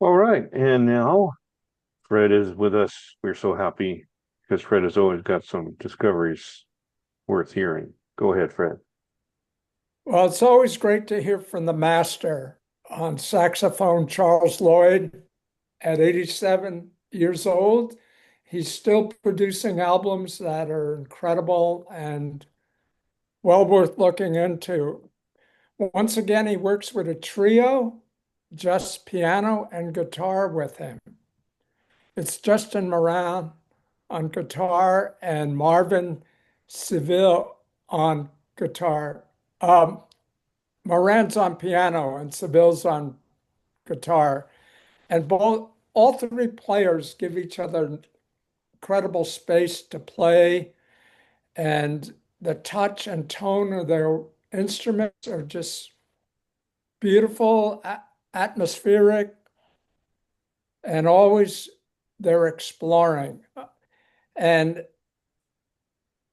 All right, and now Fred is with us. We're so happy because Fred has always got some discoveries worth hearing. Go ahead, Fred. Well, it's always great to hear from the master on saxophone, Charles Lloyd. At 87 years old, he's still producing albums that are incredible and well worth looking into. Once again, he works with a trio, just piano and guitar with him. It's Justin Moran on guitar and Marvin Seville on guitar. Um, Moran's on piano and Seville's on guitar. And both all three players give each other incredible space to play, and the touch and tone of their instruments are just beautiful, atmospheric, and always they're exploring. And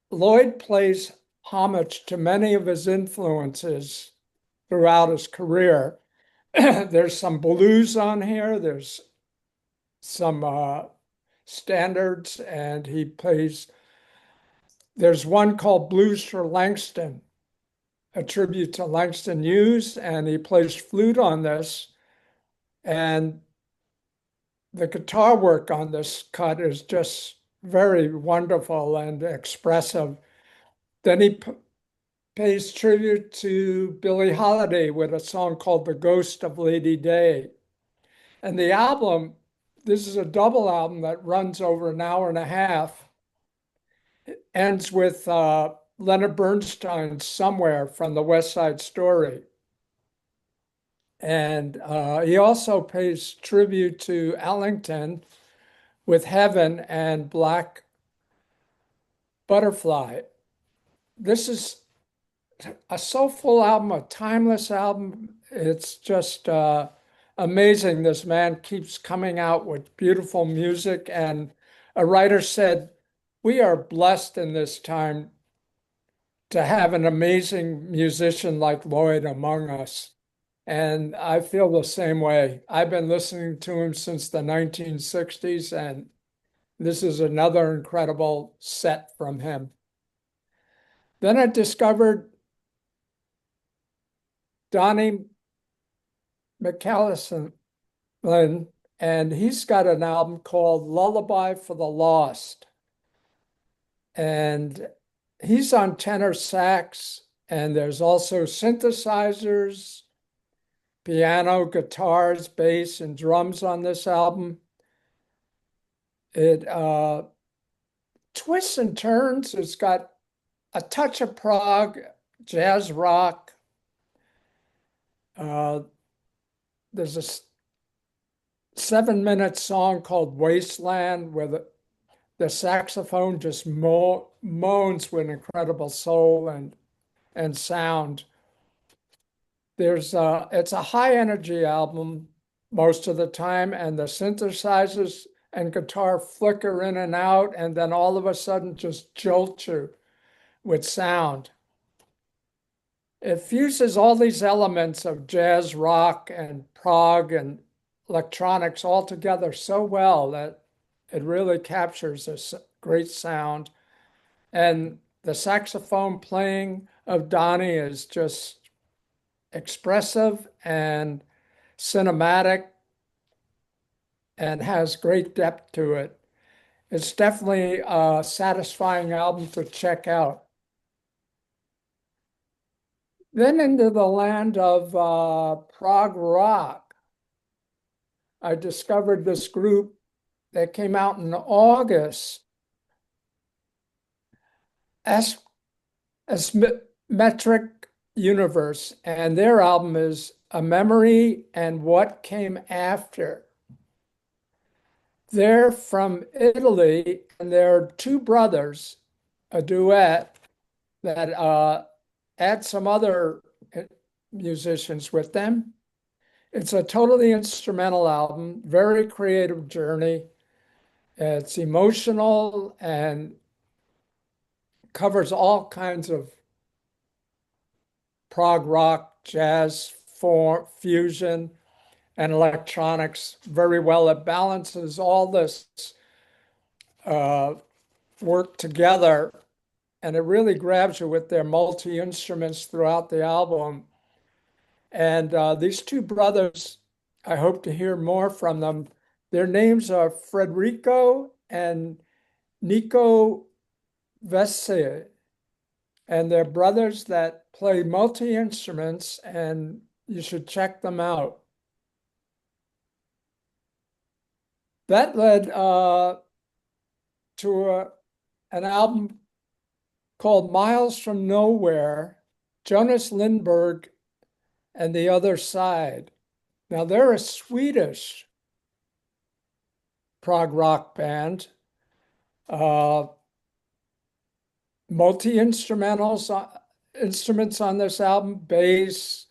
Lloyd plays homage to many of his influences throughout his career. There's some blues on here. There's some standards, and he plays. There's one called Blues for Langston, a tribute to Langston Hughes, and he plays flute on this. And the guitar work on this cut is just very wonderful and expressive. Then he pays tribute to Billie Holiday with a song called The Ghost of Lady Day. And the album, this is a double album that runs over an hour and a half. It ends with Leonard Bernstein's Somewhere from the West Side Story. And he also pays tribute to Ellington with Heaven and Black Butterfly. This is a soulful album, a timeless album. It's just amazing. This man keeps coming out with beautiful music. And a writer said, we are blessed in this time to have an amazing musician like Lloyd among us. And I feel the same way. I've been listening to him since the 1960s, and this is another incredible set from him. Then I discovered Donny McCASLIN, and he's got an album called Lullaby for the Lost. And he's on tenor sax, and there's also synthesizers, piano, guitars, bass, and drums on this album. It twists and turns. It's got a touch of prog, jazz rock. Uh, there's a 7-minute song called Wasteland where the saxophone just moans with incredible soul and sound. It's a high energy album most of the time, and the synthesizers and guitar flicker in and out, and then all of a sudden just jolt you with sound. It fuses all these elements of jazz, rock, and prog and electronics all together so well that it really captures this great sound. And the saxophone playing of Donny is just expressive and cinematic and has great depth to it. It's definitely a satisfying album to check out. Then into the land of prog rock, I discovered this group that came out in August, ASYMMETRIC Universe, and their album is A Memory and What Came After. They're from Italy, and they're two brothers, a duet that add some other musicians with them. It's a totally instrumental album, very creative journey. It's emotional and covers all kinds of prog rock, jazz, fusion, and electronics very well. It balances all this work together, and it really grabs you with their multi-instruments throughout the album. And these two brothers, I hope to hear more from them. Their names are Federico and Nico Vesce, and they're brothers that play multi-instruments, and you should check them out. That led to an album called Miles from Nowhere, Jonas Lindberg and the Other Side. Now, they're a Swedish prog rock band, multi-instrumentals, instruments on this album, bass,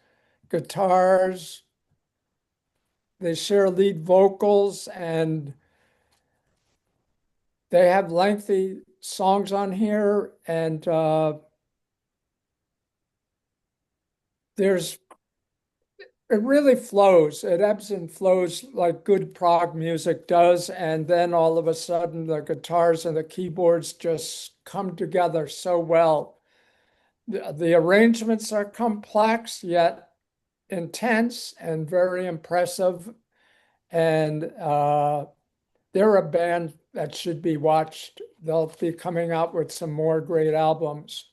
guitars. They share lead vocals, and they have lengthy songs on here, and it really flows. It ebbs and flows like good prog music does, and then all of a sudden the guitars and the keyboards just come together so well. The arrangements are complex yet intense and very impressive, and they're a band that should be watched. They'll be coming out with some more great albums.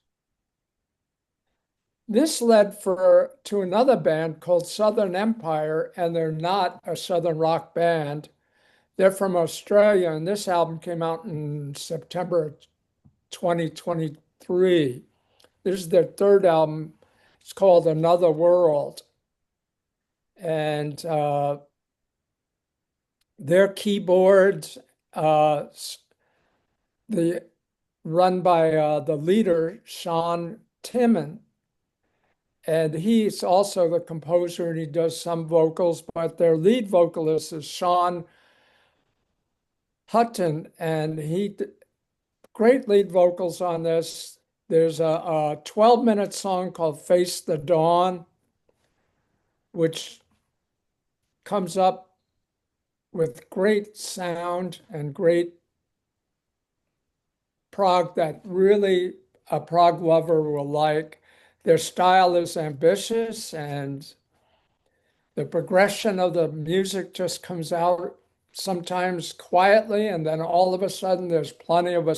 This led to another band called Southern Empire, and they're not a Southern rock band. They're from Australia, and this album came out in September 2023. This is their third album. It's called Another World. And their keyboards, run by the leader, Sean Timman. And he's also the composer, and he does some vocals, but their lead vocalist is Sean Hutton, and great lead vocals on this. There's a 12-minute song called Face the Dawn, which comes up with great sound and great prog that really a prog lover will like. Their style is ambitious, and the progression of the music just comes out sometimes quietly, and then all of a sudden there's plenty of a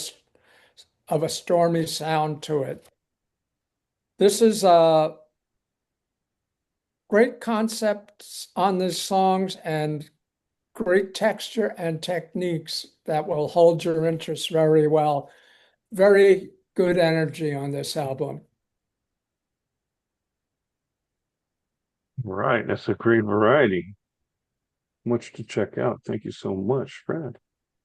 stormy sound to it. This is great concepts on these songs and great texture and techniques that will hold your interest very well. Very good energy on this album. Right, that's a great variety. Much to check out. Thank you so much, Fred.